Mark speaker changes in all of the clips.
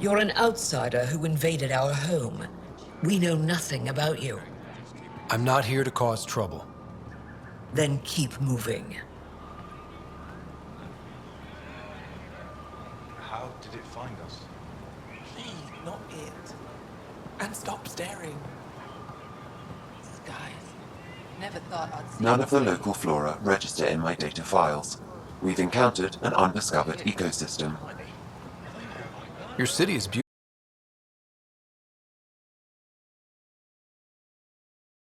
Speaker 1: You're an outsider who invaded our home. We know nothing about you.
Speaker 2: I'm not here to cause trouble.
Speaker 1: Then keep moving.
Speaker 3: How did it find us?
Speaker 4: Please, not it. And stop staring.
Speaker 5: Guys, never thought I'd see
Speaker 6: None of the local flora register in my data files. We've encountered an undiscovered ecosystem.
Speaker 2: Your city is beautiful.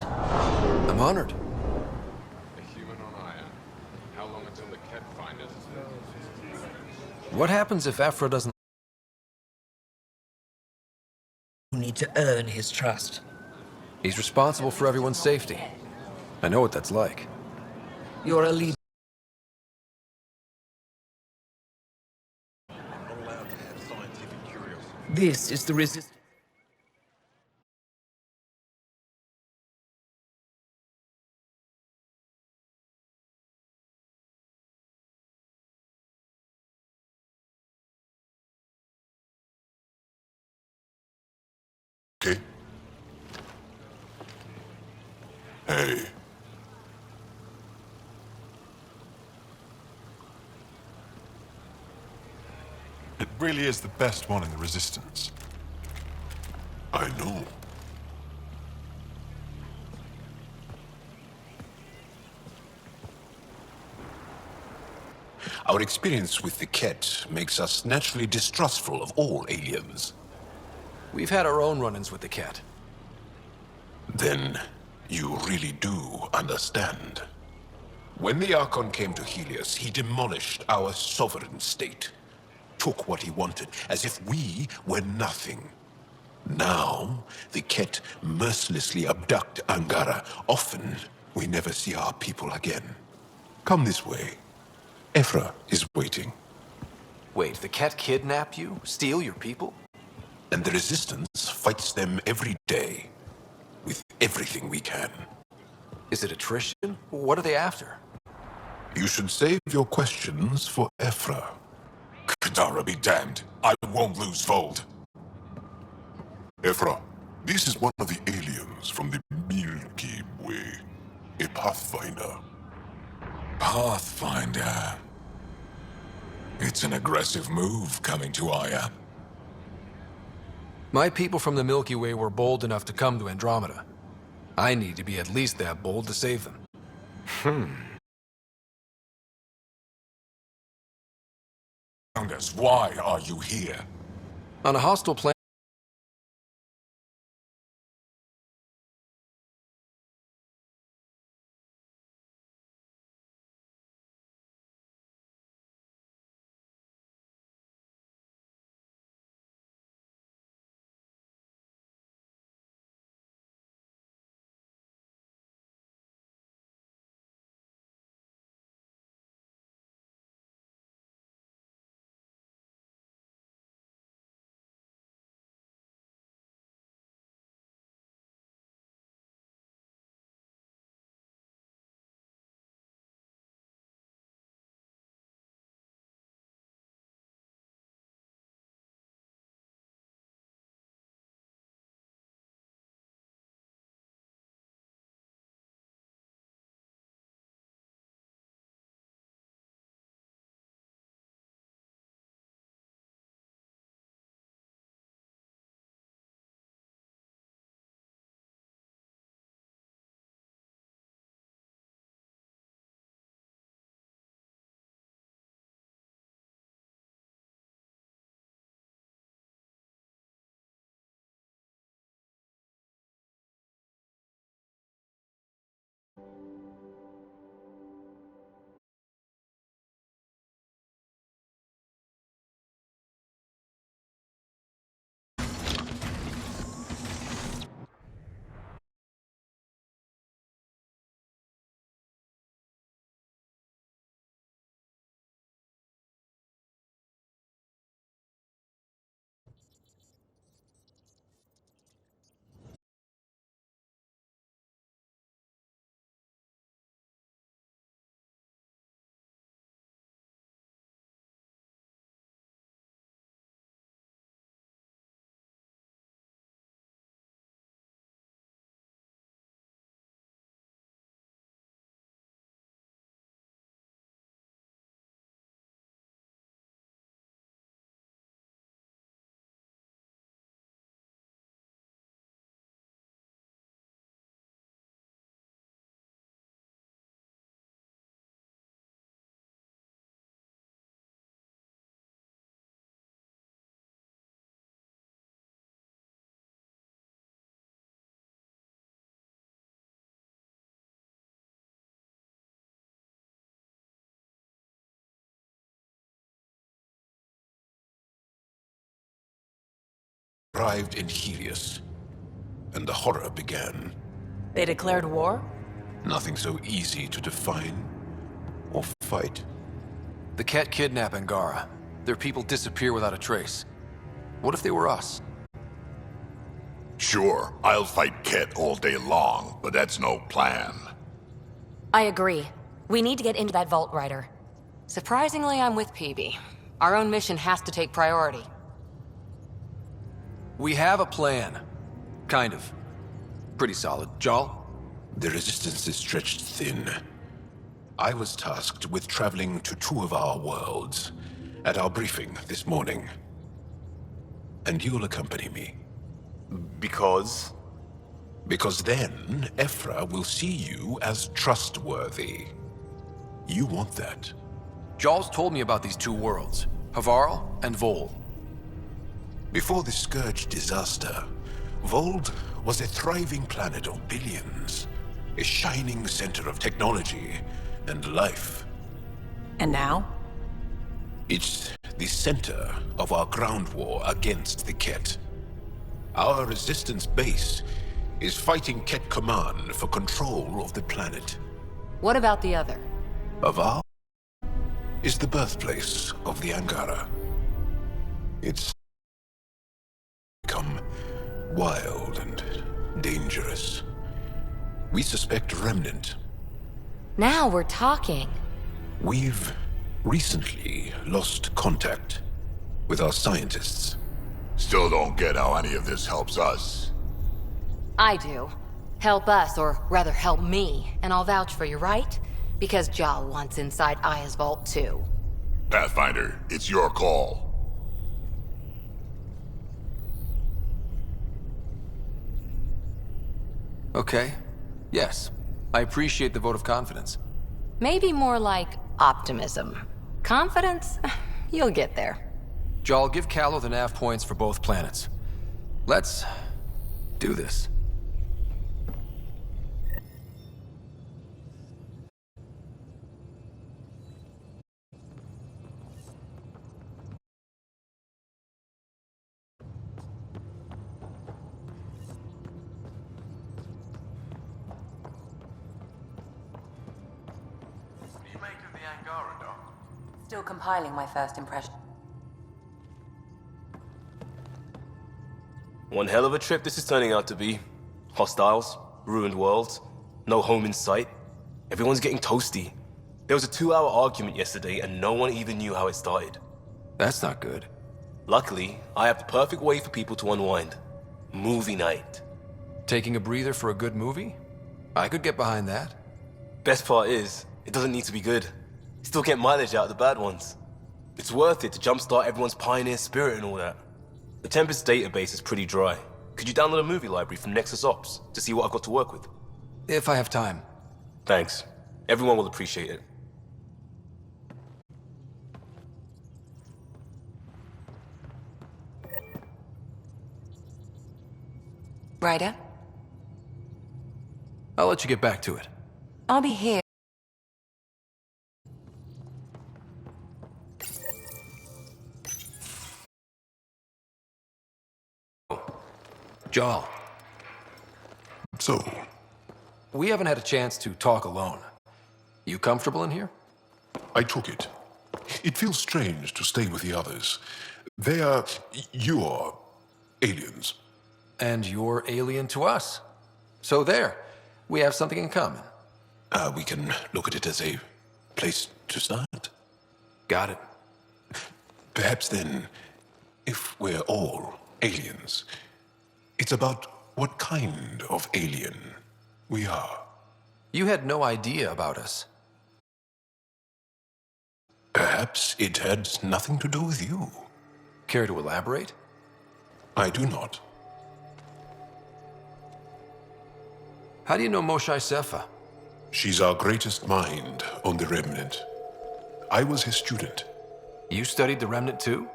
Speaker 2: I'm honored.
Speaker 7: A human on Aya. How long until the Ket find us?
Speaker 2: What happens if Aphra doesn't?
Speaker 1: You need to earn his trust.
Speaker 2: He's responsible for everyone's safety. I know what that's like.
Speaker 1: You're a leader.
Speaker 3: I'm not allowed to have scientific curiosity.
Speaker 1: This is the resistance.
Speaker 8: Okay. Hey. It really is the best one in the Resistance. I know.
Speaker 9: Our experience with the Ket makes us naturally distrustful of all aliens.
Speaker 2: We've had our own run-ins with the Ket.
Speaker 9: Then you really do understand. When the Archon came to Helios, he demolished our sovereign state. Took what he wanted, as if we were nothing. Now, the Ket mercilessly abduct Angara. Often, we never see our people again. Come this way. Ephra is waiting.
Speaker 2: Wait, the Ket kidnap you? Steal your people?
Speaker 9: And the Resistance fights them every day. With everything we can.
Speaker 2: Is it attrition? What are they after?
Speaker 9: You should save your questions for Ephra.
Speaker 8: Kadara be damned. I won't lose fold. Ephra, this is one of the aliens from the Milky Way. A Pathfinder. Pathfinder. It's an aggressive move coming to Aya.
Speaker 2: My people from the Milky Way were bold enough to come to Andromeda. I need to be at least that bold to save them.
Speaker 8: Why are you here?
Speaker 2: On a hostile planet.
Speaker 9: arrived in Helios, and the horror began.
Speaker 10: They declared war?
Speaker 9: Nothing so easy to define or fight.
Speaker 2: The Ket kidnap Angara. Their people disappear without a trace. What if they were us?
Speaker 8: Sure, I'll fight Ket all day long, but that's no plan.
Speaker 10: I agree. We need to get into that vault, Ryder.
Speaker 5: Surprisingly, I'm with PB. Our own mission has to take priority.
Speaker 2: We have a plan. Kind of. Pretty solid. Jal?
Speaker 9: The resistance is stretched thin. I was tasked with traveling to 2 of our worlds at our briefing this morning. And you'll accompany me.
Speaker 11: Because?
Speaker 9: Because then, Ephra will see you as trustworthy. You want that.
Speaker 2: Jal's told me about these 2 worlds. Havarl and Vol.
Speaker 9: Before the Scourge disaster, Vold was a thriving planet of billions. A shining center of technology and life.
Speaker 10: And now?
Speaker 9: It's the center of our ground war against the Ket. Our resistance base is fighting Ket Command for control of the planet.
Speaker 5: What about the other?
Speaker 9: Aval is the birthplace of the Angara. It's become wild and dangerous. We suspect Remnant.
Speaker 10: Now we're talking.
Speaker 9: We've recently lost contact with our scientists.
Speaker 8: Still don't get how any of this helps us.
Speaker 5: I do. Help us, or rather help me, and I'll vouch for you, right? Because Jal wants inside Aya's vault too.
Speaker 8: Pathfinder, it's your call.
Speaker 2: Okay. Yes. I appreciate the vote of confidence.
Speaker 5: Maybe more like optimism. Confidence? You'll get there.
Speaker 2: Jal, give Callow the nav points for both planets. Let's do this.
Speaker 11: What do you make of the Angara, Doc?
Speaker 10: Still compiling my first impression.
Speaker 11: One hell of a trip this is turning out to be. Hostiles, ruined worlds, no home in sight. Everyone's getting toasty. There was a 2-hour argument yesterday and no one even knew how it started.
Speaker 2: That's not good.
Speaker 11: Luckily, I have the perfect way for people to unwind. Movie night.
Speaker 2: Taking a breather for a good movie? I could get behind that.
Speaker 11: Best part is, it doesn't need to be good. Still get mileage out of the bad ones. It's worth it to jumpstart everyone's pioneer spirit and all that. The Tempest database is pretty dry. Could you download a movie library from Nexus Ops to see what I've got to work with?
Speaker 2: If I have time.
Speaker 11: Thanks. Everyone will appreciate it.
Speaker 10: Ryder?
Speaker 2: I'll let you get back to it.
Speaker 10: I'll be here.
Speaker 2: Jal,
Speaker 8: So,
Speaker 2: we haven't had a chance to talk alone. You comfortable in here?
Speaker 8: I took it. It feels strange to stay with the others. They are your aliens.
Speaker 2: And you're alien to us. So there, we have something in common.
Speaker 9: We can look at it as a place to start.
Speaker 2: Got it.
Speaker 9: Perhaps then, if we're all aliens, it's about what kind of alien we are.
Speaker 2: You had no idea about us.
Speaker 9: Perhaps it had nothing to do with you.
Speaker 2: Care to elaborate?
Speaker 9: I do not.
Speaker 2: How do you know Moshae Sefa?
Speaker 8: She's our greatest mind on the Remnant. I was his student.
Speaker 2: You studied the Remnant too?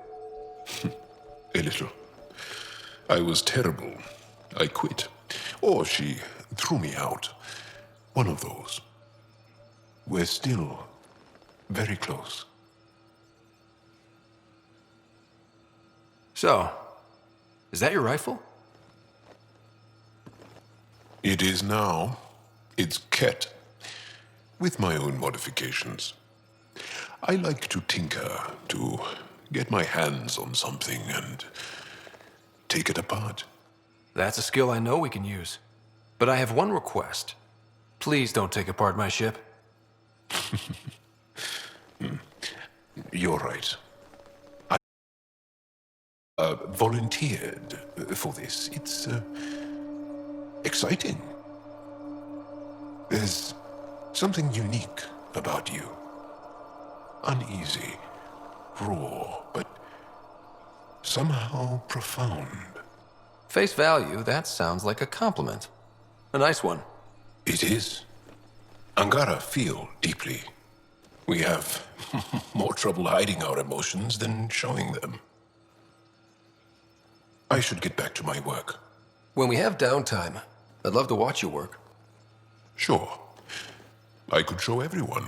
Speaker 8: A little. I was terrible. I quit. Or she threw me out. One of those. We're still very close.
Speaker 2: So, Is that your rifle?
Speaker 8: It is now. It's Ket, with my own modifications. I like to tinker, to get my hands on something and take it apart.
Speaker 2: That's a skill I know we can use. But I have one request. Please don't take apart my ship.
Speaker 8: You're right. I volunteered for this. It's exciting. There's something unique about you. Uneasy, raw, but somehow profound.
Speaker 2: Face value, that sounds like a compliment. A nice one.
Speaker 8: It is. Angara feel deeply. We have more trouble hiding our emotions than showing them. I should get back to my work.
Speaker 2: When we have downtime, I'd love to watch you work.
Speaker 8: Sure. I could show everyone.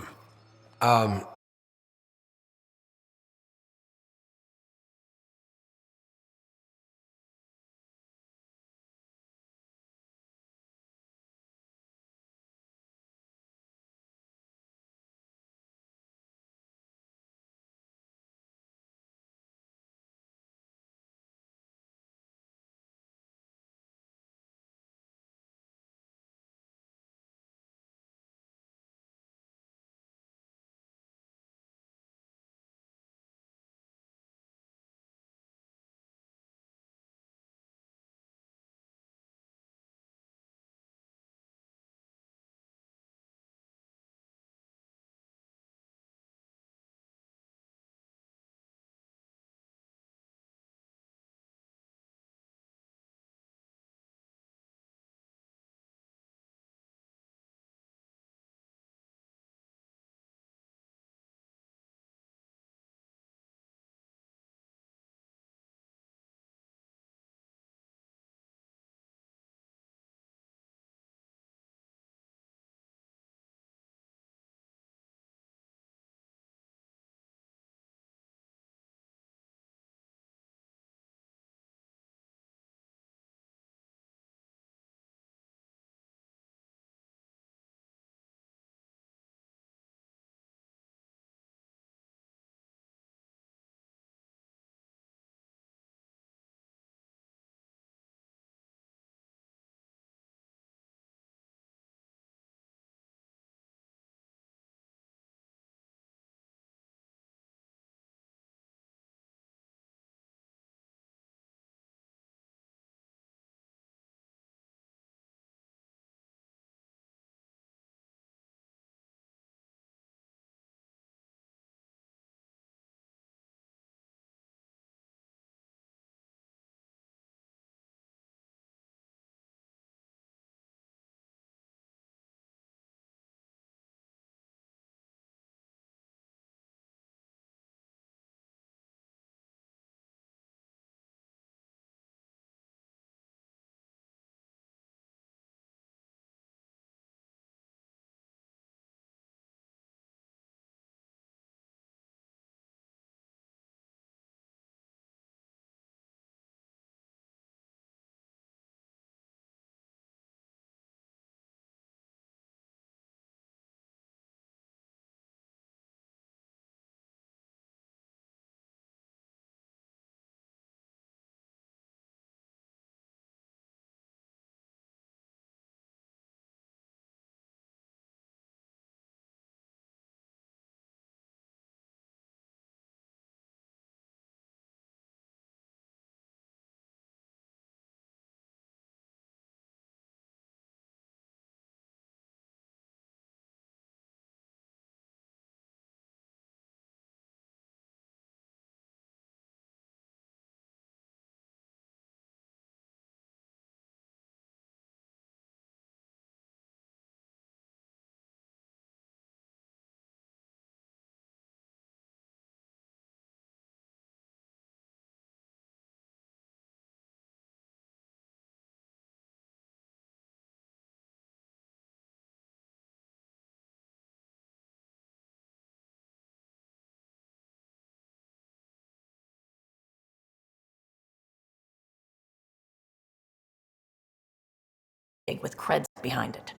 Speaker 12: big with creds behind it.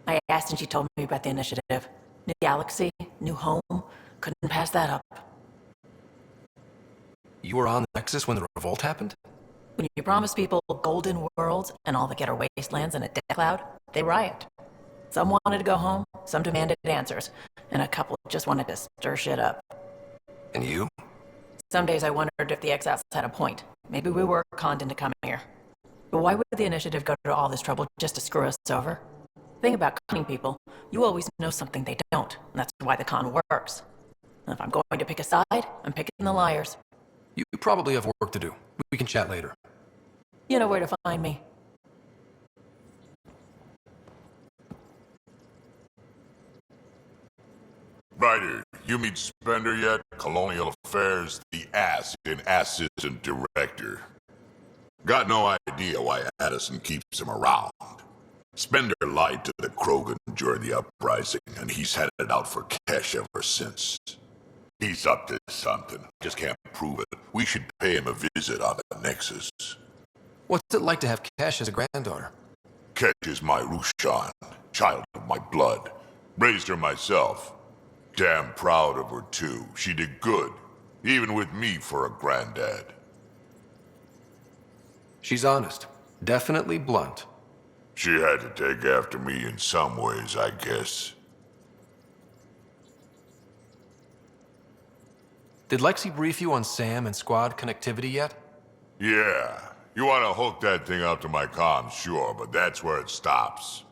Speaker 12: I asked and she told me about the initiative. New galaxy, new home. Couldn't pass that up.
Speaker 2: You were on the Nexus when the revolt happened?
Speaker 12: When you promise people golden worlds and all the getter wastelands and a death cloud, they riot. Some wanted to go home, some demanded answers, and a couple just wanted to stir shit up.
Speaker 2: And you?
Speaker 12: Some days I wondered if the exiles had a point. Maybe we were conned into coming here. But why would the initiative go to all this trouble just to screw us over? The thing about conning people, you always know something they don't, and that's why the con works. And if I'm going to pick a side, I'm picking the liars.
Speaker 2: You probably have work to do. We can chat later.
Speaker 12: You know where to find me.
Speaker 13: Ryder, you meet Spender yet? Colonial Affairs, the ass in assistant director. Got no idea why Addison keeps him around. Spender lied to the Krogan during the uprising, and he's had it out for cash ever since. He's up to something. Just can't prove it. We should pay him a visit on the Nexus.
Speaker 2: What's it like to have Cash as a granddaughter?
Speaker 13: Kesh is my Rushan, child of my blood. Raised her myself. Damn proud of her too. She did good, even with me for a granddad.
Speaker 2: She's honest. Definitely blunt.
Speaker 13: She had to take after me in some ways, I guess.
Speaker 2: Did Lexi brief you on SAM and squad connectivity yet?
Speaker 13: Yeah. You want to hook that thing up to my comms, sure, but that's where it stops.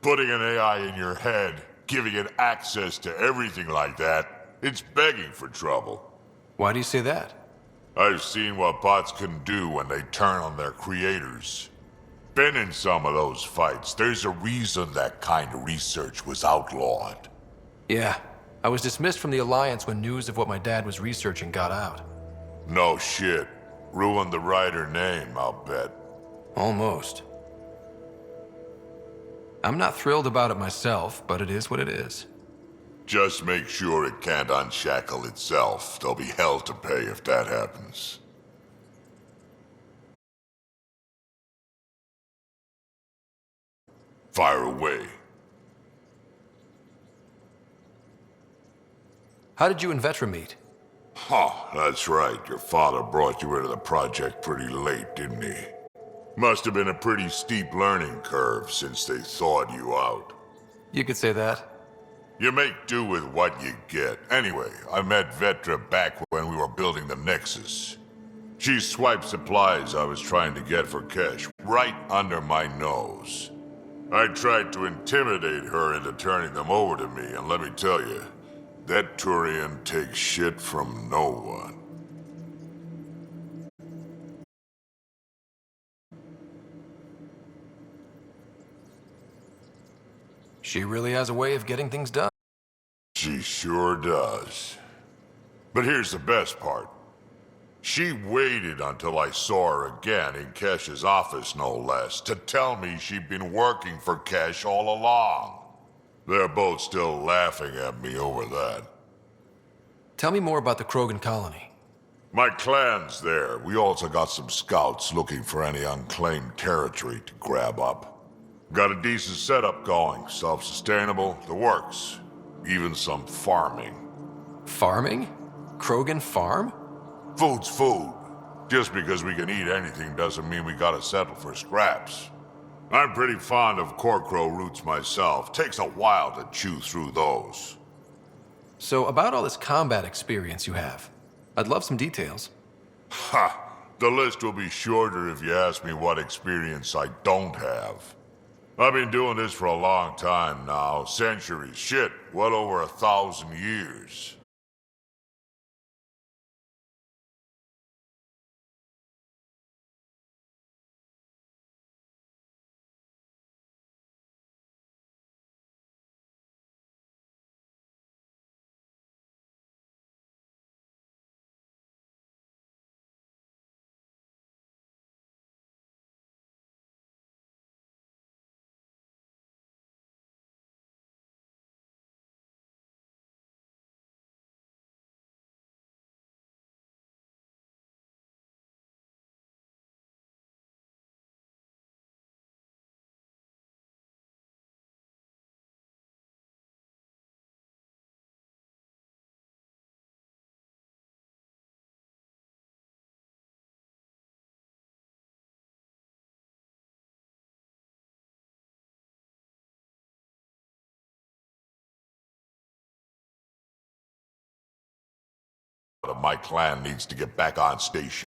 Speaker 13: Putting an AI in your head, giving it access to everything like that, it's begging for trouble.
Speaker 2: Why do you say that?
Speaker 13: I've seen what bots can do when they turn on their creators. Been in some of those fights. There's a reason that kind of research was outlawed.
Speaker 2: Yeah. I was dismissed from the Alliance when news of what my dad was researching got out.
Speaker 13: No shit. Ruined the Ryder name, I'll bet.
Speaker 2: Almost. I'm not thrilled about it myself, but it is what it is.
Speaker 13: Just make sure it can't unshackle itself. There'll be hell to pay if that happens. Fire away.
Speaker 2: How did you and Vetra meet?
Speaker 13: Huh, that's right. Your father brought you into the project pretty late, didn't he? Must have been a pretty steep learning curve since they thawed you out.
Speaker 2: You could say that.
Speaker 13: You make do with what you get. Anyway, I met Vetra back when we were building the Nexus. She swiped supplies I was trying to get for Kesh right under my nose. I tried to intimidate her into turning them over to me, and let me tell you, that Turian takes shit from no one.
Speaker 2: She really has a way of getting things done.
Speaker 13: She sure does. But here's the best part. She waited until I saw her again in Kesh's office, no less, to tell me she'd been working for Kesh all along. They're both still laughing at me over that.
Speaker 2: Tell me more about the Krogan colony.
Speaker 13: My clan's there. We also got some scouts looking for any unclaimed territory to grab up. Got a decent setup going, self-sustainable, the works. Even some farming.
Speaker 2: Farming? Krogan farm?
Speaker 13: Food's food. Just because we can eat anything doesn't mean we gotta settle for scraps. I'm pretty fond of Corcrow roots myself. Takes a while to chew through those.
Speaker 2: So, about all this combat experience you have, I'd love some details.
Speaker 13: Ha! The list will be shorter if you ask me what experience I don't have. I've been doing this for a long time now. Centuries. Shit, well over 1,000 years. my clan needs to get back on station.